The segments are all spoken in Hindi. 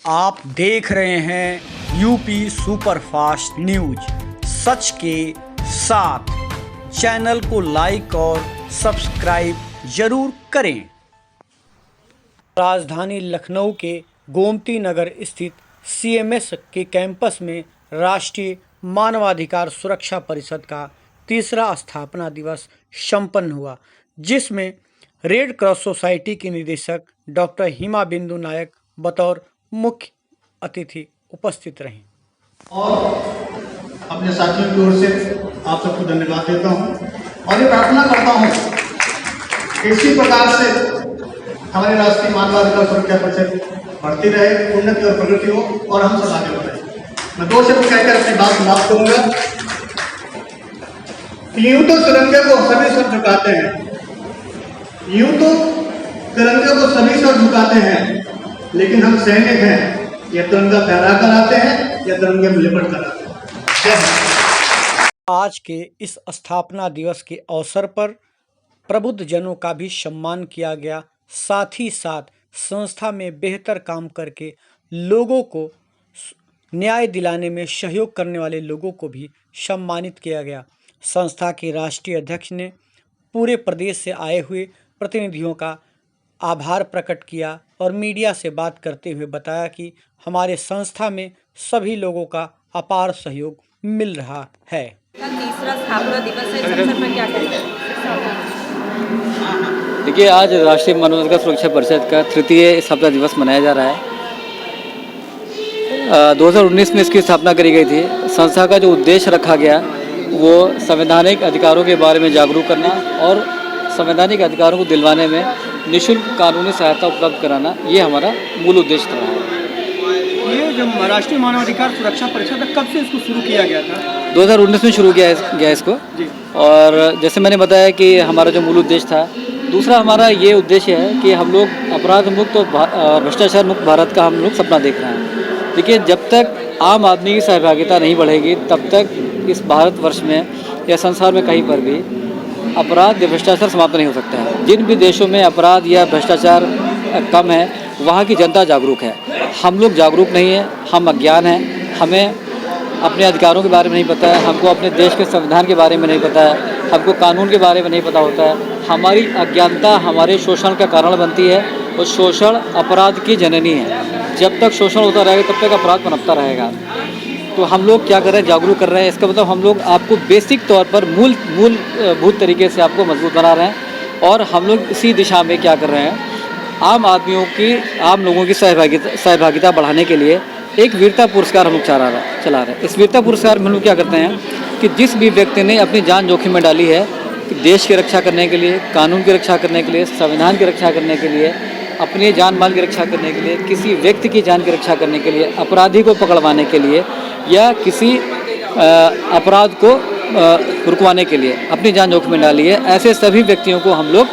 आप देख रहे हैं यूपी सुपरफास्ट न्यूज, सच के साथ। चैनल को लाइक और सब्सक्राइब जरूर करें। राजधानी लखनऊ के गोमती नगर स्थित CMS के कैंपस में राष्ट्रीय मानवाधिकार सुरक्षा परिषद का तीसरा स्थापना दिवस संपन्न हुआ, जिसमें रेड क्रॉस सोसाइटी की निदेशक डॉक्टर हिमा बिंदु नायक बतौर मुख्य अतिथि उपस्थित रहीं। और अपने साथियों की ओर से आप सबको धन्यवाद देता हूं और ये प्रार्थना करता हूं कि इसी प्रकार से हमारी राष्ट्रीय मानवाधिकार सुरक्षा परिषद बढ़ती रहे, उन्नति और प्रगति हो और हम सब आगे बढ़े। मैं दो शब्द कहकर अपनी बात समाप्त करूंगा। यूं तो तिरंगे को सभी सर झुकाते हैं, यूं तो तिरंगे को सभी सर झुकाते हैं, लेकिन हम सैनिक हैं, या तिरंगा फहरा कर आते हैं या तिरंगे में लिपट कर आते हैं। आज के इस स्थापना दिवस के अवसर पर प्रबुद्ध जनों का भी सम्मान किया गया। साथ ही साथ संस्था में बेहतर काम करके लोगों को न्याय दिलाने में सहयोग करने वाले लोगों को भी सम्मानित किया गया। संस्था के राष्ट्रीय अध्यक्ष ने पूरे प्रदेश से आए हुए प्रतिनिधियों का आभार प्रकट किया और मीडिया से बात करते हुए बताया कि हमारे संस्था में सभी लोगों का अपार सहयोग मिल रहा है। तीसरा स्थापना दिवस है, इस अवसर पर क्या करेंगे? देखिए, आज राष्ट्रीय मानवाधिकार सुरक्षा परिषद का तृतीय स्थापना दिवस मनाया जा रहा है। 2019 में इसकी स्थापना करी गई थी। संस्था का जो उद्देश्य रखा गया वो संवैधानिक अधिकारों के बारे में जागरूक करना और संवैधानिक अधिकारों को दिलवाने में निःशुल्क कानूनी सहायता उपलब्ध कराना, ये हमारा मूल उद्देश्य रहा है। ये जो राष्ट्रीय मानवाधिकार सुरक्षा परिषद कब से इसको शुरू किया गया था? 2019 में शुरू किया गया इसको जी। और जैसे मैंने बताया कि हमारा जो मूल उद्देश्य था, दूसरा हमारा ये उद्देश्य है कि हम लोग अपराध मुक्त और भ्रष्टाचार मुक्त भारत का हम लोग सपना देख रहे हैं। देखिए, जब तक आम आदमी की सहभागिता नहीं बढ़ेगी तब तक इस भारतवर्ष में या संसार में कहीं पर भी अपराध या भ्रष्टाचार समाप्त नहीं हो सकता है। जिन भी देशों में अपराध या भ्रष्टाचार कम है, वहाँ की जनता जागरूक है। हम लोग जागरूक नहीं हैं, हम अज्ञान हैं, हमें अपने अधिकारों के बारे में नहीं पता है, हमको अपने देश के संविधान के बारे में नहीं पता है, हमको कानून के बारे में नहीं पता होता है। हमारी अज्ञानता हमारे शोषण का कारण बनती है और शोषण अपराध की जननी है। जब तक शोषण होता रहेगा तब तक अपराध पनपता रहेगा। तो हम लोग क्या कर रहे हैं, जागरूक कर रहे हैं। इसका मतलब हम लोग आपको बेसिक तौर पर मूलभूत तरीके से आपको मजबूत बना रहे हैं और हम लोग इसी दिशा में क्या कर रहे हैं, आम लोगों की सहभागिता बढ़ाने के लिए एक वीरता पुरस्कार हम लोग चला रहे हैं। इस वीरता पुरस्कार में हम लोग क्या करते हैं कि जिस भी व्यक्ति ने अपनी जान जोखिम में डाली है देश की रक्षा करने के लिए, कानून की रक्षा करने के लिए, संविधान की रक्षा करने के लिए, अपने जान माल की रक्षा करने के लिए, किसी व्यक्ति की जान की रक्षा करने के लिए, अपराधी को पकड़वाने के लिए या किसी अपराध को रुकवाने के लिए अपनी जान जोखिम में डाली है, ऐसे सभी व्यक्तियों को हम लोग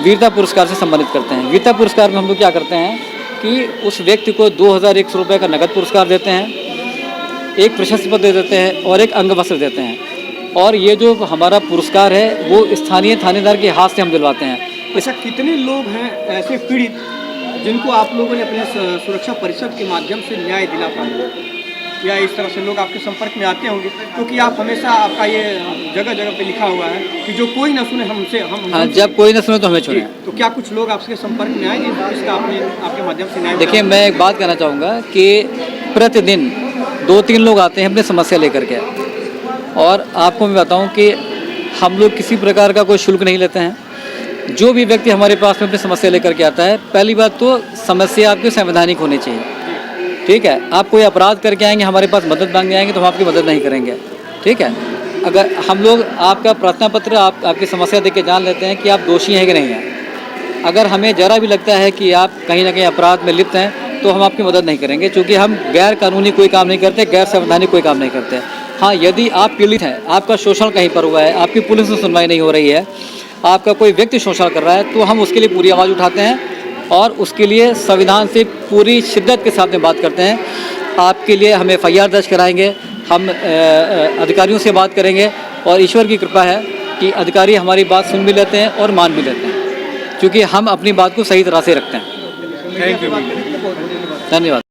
वीरता पुरस्कार से सम्मानित करते हैं। वीरता पुरस्कार में हम लोग क्या करते हैं कि उस व्यक्ति को 2100 रुपये का नगद पुरस्कार देते हैं, एक प्रशस्ति पत्र दे देते हैं और एक अंगवस्त्र देते हैं। और ये जो हमारा पुरस्कार है वो स्थानीय थानेदार के हाथ से हम दिलवाते हैं। अच्छा, कितने लोग हैं ऐसे पीड़ित जिनको आप लोगों ने अपने सुरक्षा परिषद के माध्यम से न्याय दिला पाए, या इस तरह से लोग आपके संपर्क में आते होंगे? क्योंकि आप हमेशा, आपका ये जगह जगह पे लिखा हुआ है कि जो कोई न सुने हमसे हम जब कोई न सुने तो हमें छोड़े। तो क्या कुछ लोग आपके संपर्क में आए इसका आपके माध्यम से न्याय? देखिए, मैं एक बात कहना चाहूँगा कि प्रतिदिन 2-3 लोग आते हैं अपनी समस्या लेकर के, और आपको मैं बताऊँ कि हम लोग किसी प्रकार का कोई शुल्क नहीं लेते हैं। जो भी व्यक्ति हमारे पास में अपनी समस्या लेकर के आता है, पहली बात तो समस्या आपकी संवैधानिक होनी चाहिए, ठीक है। आप कोई अपराध करके आएंगे, हमारे पास मदद मांगने आएंगे तो हम आपकी मदद नहीं करेंगे, ठीक है। अगर हम लोग आपका प्रार्थना पत्र आपकी समस्या देख के जान लेते हैं कि आप दोषी हैं कि नहीं हैं। अगर हमें ज़रा भी लगता है कि आप कहीं ना कहीं अपराध में लिप्त हैं तो हम आपकी मदद नहीं करेंगे, क्योंकि हम गैर कानूनी कोई काम नहीं करते, गैर संवैधानिक कोई काम नहीं करते। हाँ, यदि आप पीड़ित हैं, आपका शोषण कहीं पर हुआ है, आपकी पुलिस में सुनवाई नहीं हो रही है, आपका कोई व्यक्ति शोषण कर रहा है, तो हम उसके लिए पूरी आवाज़ उठाते हैं और उसके लिए संविधान से पूरी शिद्दत के साथ में बात करते हैं। आपके लिए हम FIR दर्ज कराएंगे, हम अधिकारियों से बात करेंगे और ईश्वर की कृपा है कि अधिकारी हमारी बात सुन भी लेते हैं और मान भी लेते हैं, क्योंकि हम अपनी बात को सही तरह से रखते हैं। थैंक यू, धन्यवाद।